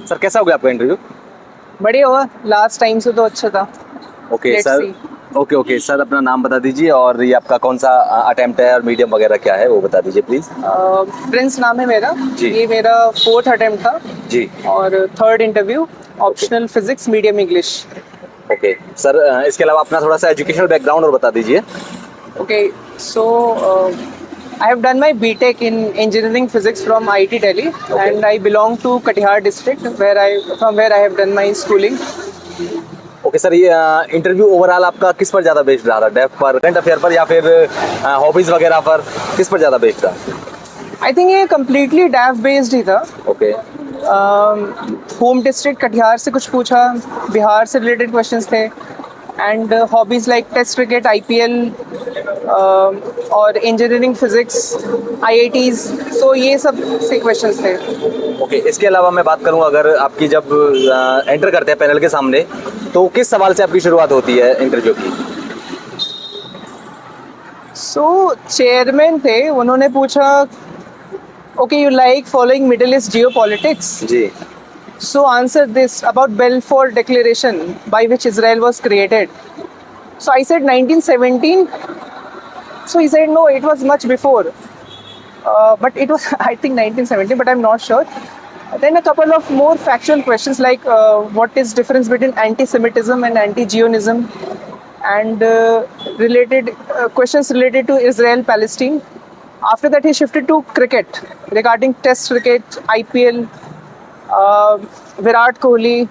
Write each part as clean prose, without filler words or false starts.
Sir कैसा हो गया आपका इंटरव्यू? बढ़िया हुआ, लास्ट टाइम से तो अच्छा था। Okay Let's sir. see. Okay sir, अपना नाम बता दीजिए और ये आपका कौन सा अटेम्प्ट है और मीडियम वगैरह क्या है वो बता दीजिए प्लीज। प्रिंस नाम है मेरा। जी। ये मेरा 4th अटेम्प्ट था जी। और 3rd interview, optional physics medium English. Okay sir, इसके अलावा अपना थोड़ा सा एजुकेशनल बैकग्राउंड और बता दीजिए। Okay, so I have done my BTech in engineering physics from IIT Delhi, and I belong to Katihar district from where I have done my schooling. Okay sir, ये interview overall आपका किस पर ज़्यादा based रहा था? Def पर, current affair पर, या फिर हॉबीज़ वगैरह पर, किस पर ज़्यादा बेस्ड रहा? I think ये completely DAF based ही था। ओके। होम डिस्ट्रिक्ट कटिहार से कुछ पूछा, बिहार से रिलेटेड क्वेश्चंस थे, and hobbies like test cricket, IPL और इंजीनियरिंग फिजिक्स, IITs, सो ये सब से क्वेश्चंस थे। ओके, इसके अलावा मैं बात करूं, अगर आपकी जब एंटर करते हैं पैनल के सामने तो किस सवाल से आपकी शुरुआत होती है इंटरव्यू की? सो चेयरमैन थे, उन्होंने पूछा okay you like following middle east geopolitics, जी। so answer this about Balfour Declaration by which Israel was created. So I said 1917. So he said no, it was much before, but it was I think 1917, but I'm not sure. Then a couple of more factual questions like what is difference between anti-Semitism and anti-Zionism, and related questions related to Israel Palestine. After that he shifted to cricket regarding test cricket, IPL, Virat Kohli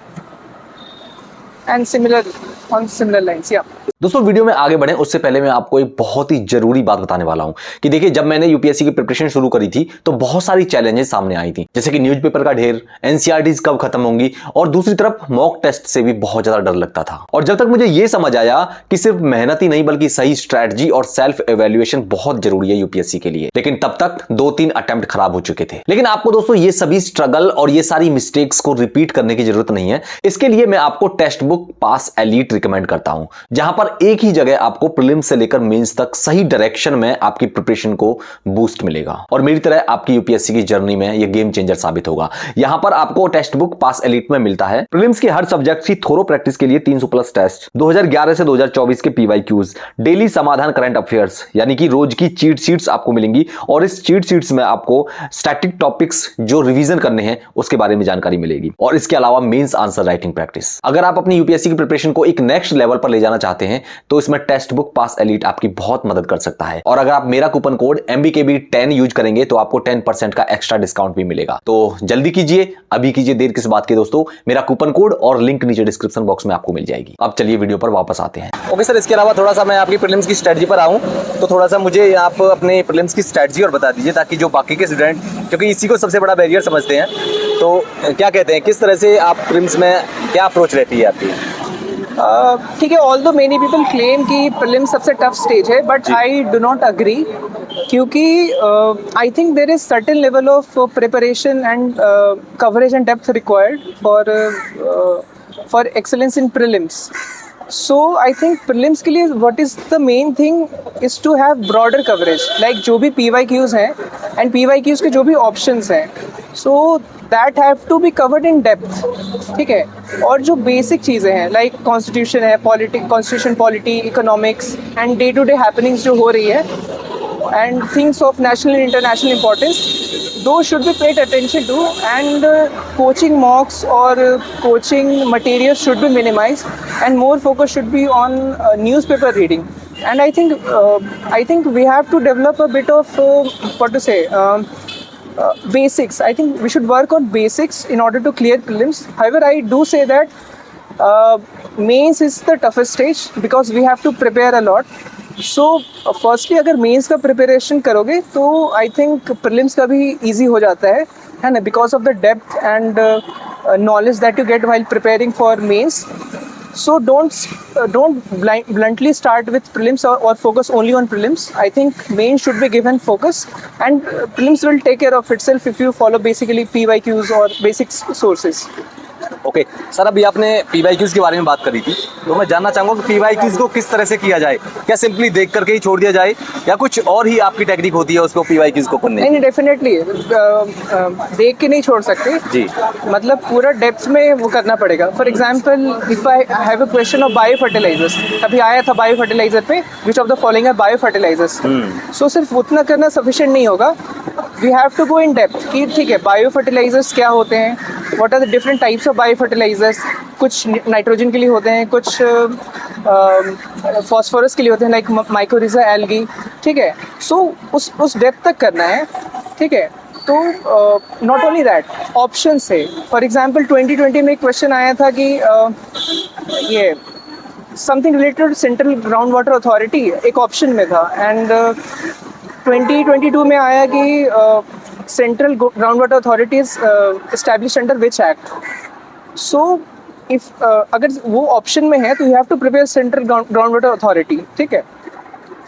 and similar lines. Yeah. दोस्तों video में आगे बढ़े उससे पहले मैं आपको एक बहुत ही जरूरी बात बताने वाला हूं कि देखिए, जब मैंने यूपीएससी की प्रिपरेशन शुरू करी थी तो बहुत सारी चैलेंजेस सामने आई थी, जैसे कि न्यूज़पेपर का ढेर, एनसीईआरटीज कब खत्म होंगी, और दूसरी तरफ मॉक टेस्ट से भी बहुत ज्यादा डर लगता था। और जब तक मुझे यह समझ आया कि सिर्फ मेहनत ही नहीं बल्कि सही स्ट्रैटेजी और सेल्फ एवेल्युएशन बहुत जरूरी है यूपीएससी के लिए, लेकिन तब तक 2-3 अटेम्प्ट खराब हो चुके थे। लेकिन आपको दोस्तों ये सभी स्ट्रगल और ये सारी मिस्टेक्स को रिपीट करने की जरूरत नहीं है। इसके लिए मैं आपको टेक्स्ट बुक पास एलीट रिकमेंड करता हूं, जहां पर एक ही जगह आपको प्रीलिम्स से लेकर मेंस तक सही डायरेक्शन में आपकी प्रिपरेशन को बूस्ट मिलेगा। और मेरी तरह आपकी यूपीएससी की जर्नी में यह गेम चेंजर साबित होगा। यहां पर आपको टेक्स्ट बुक पास एलीट में मिलता है प्रीलिम्स के हर सब्जेक्ट की थोरो प्रैक्टिस के लिए 300 प्लस टेस्ट, 2011 से 2024 के पीवाईक्यूज, डेली समाधान करंट अफेयर्स यानी कि रोज की चीट शीट्स आपको मिलेंगी, और इस चीट शीट्स में आपको स्टैटिक टॉपिक्स जो रिवीजन करने हैं उसके बारे में जानकारी मिलेगी, और इसके अलावा मेंस आंसर राइटिंग प्रैक्टिस। अगर आप अपनी यूपीएससी की प्रिपरेशन को एक नेक्स्ट लेवल पर ले जाना चाहते हैं तो इसमें टेक्स्ट बुक पास एलीट आपकी बहुत मदद कर सकता है। और अगर आप मेरा कूपन कोड MBKB10 यूज करेंगे तो आपको 10% का एक्स्ट्रा डिस्काउंट भी मिलेगा। तो जल्दी कीजिए, अभी कीजिए, देर किस बात की दोस्तों। मेरा कूपन कोड और लिंक नीचे डिस्क्रिप्शन बॉक्स में आपको मिल जाएगी। अब चलिए वीडियो पर वापस आते हैं। ओके सर, इसके अलावा थोड़ा सा मैं आपकी प्रीलिम्स की स्ट्रेटजी पर आऊँ तो थोड़ा सा मुझे आप अपने प्रीलिम्स की स्ट्रेटजी और बता दीजिए, ताकि जो बाकी के स्टूडेंट, क्योंकि इसी को सबसे बड़ा बैरियर समझते हैं, तो क्या कहते हैं, किस तरह से आप प्रीलिम्स में क्या अप्रोच रहती है आपकी? ठीक है, ऑल्दो मेनी पीपल क्लेम कि प्रीलिम्स सबसे टफ स्टेज है, but I do not agree, क्योंकि I think there is certain level of preparation and coverage and depth required for excellence in prelims. So I think prelims के लिए what is the main thing is to have broader coverage, like जो भी PYQs हैं and PYQs के जो भी options हैं, so that have to be covered in depth. ठीक है, और जो basic चीज़ें हैं like constitution है, constitution, polity, economics and day to day happenings जो हो रही है and things of national and international importance, those should be paid attention to, and coaching mocks or coaching materials should be minimized, and more focus should be on newspaper reading. And I think we have to develop a bit of basics. I think we should work on basics in order to clear prelims. However, I do say that mains is the toughest stage because we have to prepare a lot. So firstly अगर mains का preparation करोगे तो I think prelims का भी easy हो जाता है ना, because of the depth and knowledge that you get while preparing for mains. So don't bluntly start with prelims or focus only on prelims. I think mains should be given focus, and prelims will take care of itself if you follow basically PYQs or basic sources. Okay sir, अभी आपने PYQs के बारे में बात करी थी, तो मैं जानना चाहूँगा कि PYQs को किस तरह से किया जाए। क्या सिंपली देख करके ही छोड़ दिया जाए या कुछ और ही आपकी टेक्निक होती है उसको PYQs को करने? नहीं, डेफिनेटली देख के नहीं छोड़ सकते जी। मतलब पूरा डेप्थ में वो करना पड़ेगा। For example if I have a question of bio fertilisers, अभी आया था बायो फर्टिलाइजर पे, which of the following are bio fertilisers, so सिर्फ उतना करना सफिशिएंट नहीं होगा। We have to go in depth कि ठीक है बायो फर्टिलाइजर्स क्या होते हैं, what are the different types of bio fertilisers, कुछ नाइट्रोजन के लिए होते हैं, कुछ फॉस्फोरस के लिए होते हैं लाइक माइकोरिजा एल्गी, ठीक है। सो उस डेप्थ तक करना है, ठीक है। तो नॉट ओनली दैट, ऑप्शन है। फॉर एग्जांपल 2020 में एक क्वेश्चन आया था कि ये something related central ground water authority एक ऑप्शन में था, एंड 2022 में आया कि central ground water authority is established under which act. So if अगर वो ऑप्शन में है तो you have to prepare central ground water authority, ठीक है।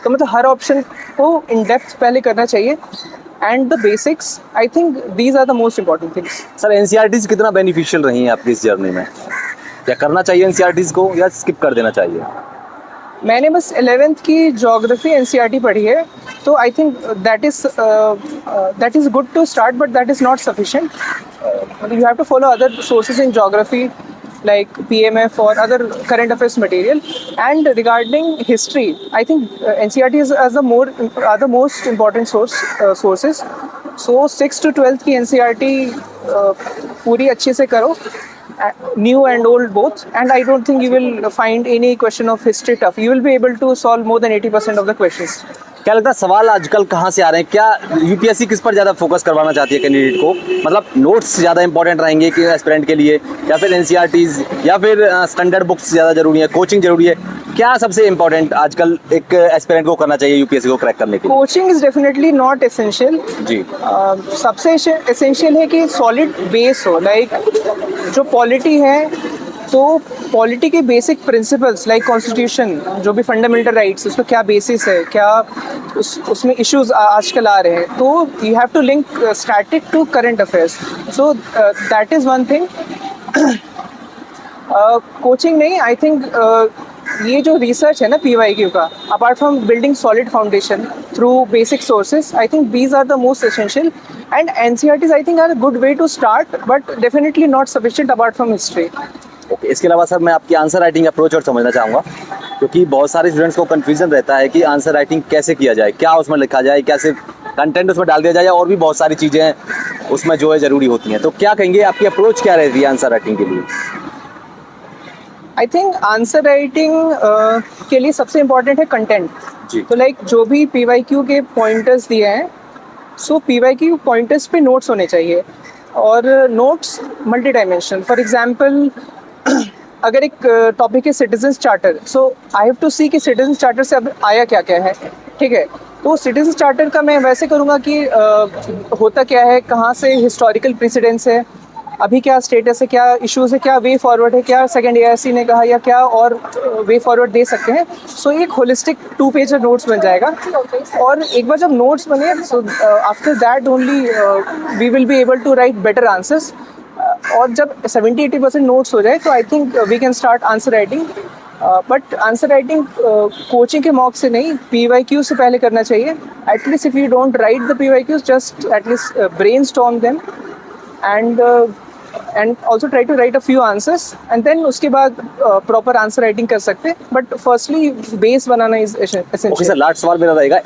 तो मतलब हर ऑप्शन को इन डेप्थ पहले करना चाहिए, and the basics, I think these are the most important things. Sir NCERTs कितना बेनिफिशियल रही हैं आपकी इस जर्नी में? क्या करना चाहिए NCERTs को या स्किप कर देना चाहिए? मैंने बस 11th की ज्योग्राफी NCERT पढ़ी है, तो I think that is good to start, but that is not sufficient. You have to follow other sources in geography like PMF or other current affairs material. And regarding history, I think NCERT is as the most important sources. So 6th to 12th की NCERT पूरी अच्छे से करो, new and old both, and I don't think you will find any question of history tough. You will be able to solve more than 80% of the questions. क्या लगता है सवाल आजकल कहाँ से आ रहे हैं? क्या UPSC किस पर ज़्यादा फोकस करवाना चाहती है कैंडिडेट को? मतलब नोट्स ज़्यादा इंपॉर्टेंट रहेंगे कि एस्पिरेंट के लिए, या फिर NCERTs, या फिर स्टैंडर्ड बुक्स ज़्यादा जरूरी है, कोचिंग जरूरी है? क्या सबसे इंपॉर्टेंट आजकल एक एस्पिरेंट को करना चाहिए UPSC को क्रैक करने के लिए? Coaching is definitely not essential जी। सबसे एसेंशियल है कि सॉलिड बेस हो, लाइक जो पॉलिटी है तो पॉलिटी के बेसिक प्रिंसिपल्स लाइक कॉन्स्टिट्यूशन, जो भी फंडामेंटल राइट्स, उसका क्या बेसिस है, क्या उसमें इश्यूज आजकल आ रहे हैं, तो you have to link static to current affairs. So that is one thing. Coaching नहीं, आई थिंक ये जो रिसर्च है ना PYQ का, apart from building solid foundation through basic sources, I think these are the most essential, and NCERTs I think are a good way to start, but definitely not sufficient apart from history. Okay, इसके अलावा sir मैं आपकी answer writing approach और समझना चाहूँगा, क्योंकि बहुत सारे स्टूडेंट्स को कन्फ्यूजन रहता है कि आंसर राइटिंग कैसे किया जाए, क्या उसमें लिखा जाए, क्या सिर्फ कंटेंट उसमें डाल दिया जाए, और भी बहुत सारी चीज़ें हैं उसमें जो है ज़रूरी होती हैं। तो क्या कहेंगे, आपकी अप्रोच क्या रहती है आंसर राइटिंग के लिए? आई थिंक आंसर राइटिंग के लिए सबसे इम्पॉर्टेंट है कंटेंट। तो लाइक जो भी PYQ के पॉइंटर्स दिए हैं, सो PYQ पॉइंटर्स पे नोट्स होने चाहिए, और notes multi dimensional. For example अगर एक टॉपिक है citizens charter, so I have to see कि सिटीजन्स चार्टर से अब आया क्या क्या है, ठीक है। तो सिटीजन्स चार्टर का मैं वैसे करूँगा कि होता क्या है, कहाँ से हिस्टोरिकल प्रेसिडेंस है, अभी क्या स्टेटस है, क्या इश्यूज है, क्या वे फॉरवर्ड है, क्या सेकंड AIC ने कहा, या क्या और वे फॉरवर्ड दे सकते हैं। सो एक होलिस्टिक 2-पेजर नोट्स बन जाएगा, और एक बार जब नोट्स बने, so after that only we will be able to write better answers. और जब 70-80% नोट्स हो जाए तो I think we can start answer writing. But answer writing coaching के मॉक से नहीं, PYQ से पहले करना चाहिए। At least if you don't write the PYQs, just at least brainstorm them, and also try to write a few answers, and then उसके बाद proper answer writing कर सकते हैं, but firstly base banana is essential। Okay sir, last सवाल मेरा रहेगा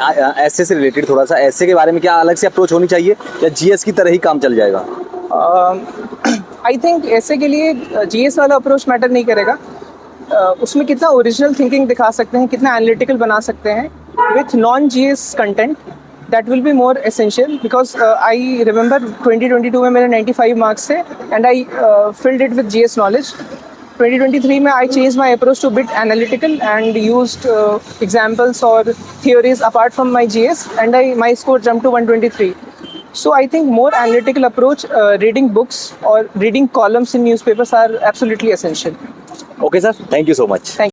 ऐसे से रिलेटेड, थोड़ा सा ऐसे के बारे में क्या अलग से अप्रोच होनी चाहिए या GS की तरह ही काम चल जाएगा? आई थिंक ऐसे के लिए GS वाला अप्रोच मैटर नहीं करेगा, उसमें कितना ओरिजिनल थिंकिंग दिखा सकते हैं, कितना एनालिटिकल बना सकते हैं with non GS content, that will be more essential, because I remember 2022 में मेरे 95 marks थे, and I filled it with GS knowledge. 2023 में I changed my approach to bit analytical and used examples or theories apart from my GS, and my score jumped to 123. So I think more analytical approach, reading books or reading columns in newspapers are absolutely essential. Okay sir, thank you so much. Thank you.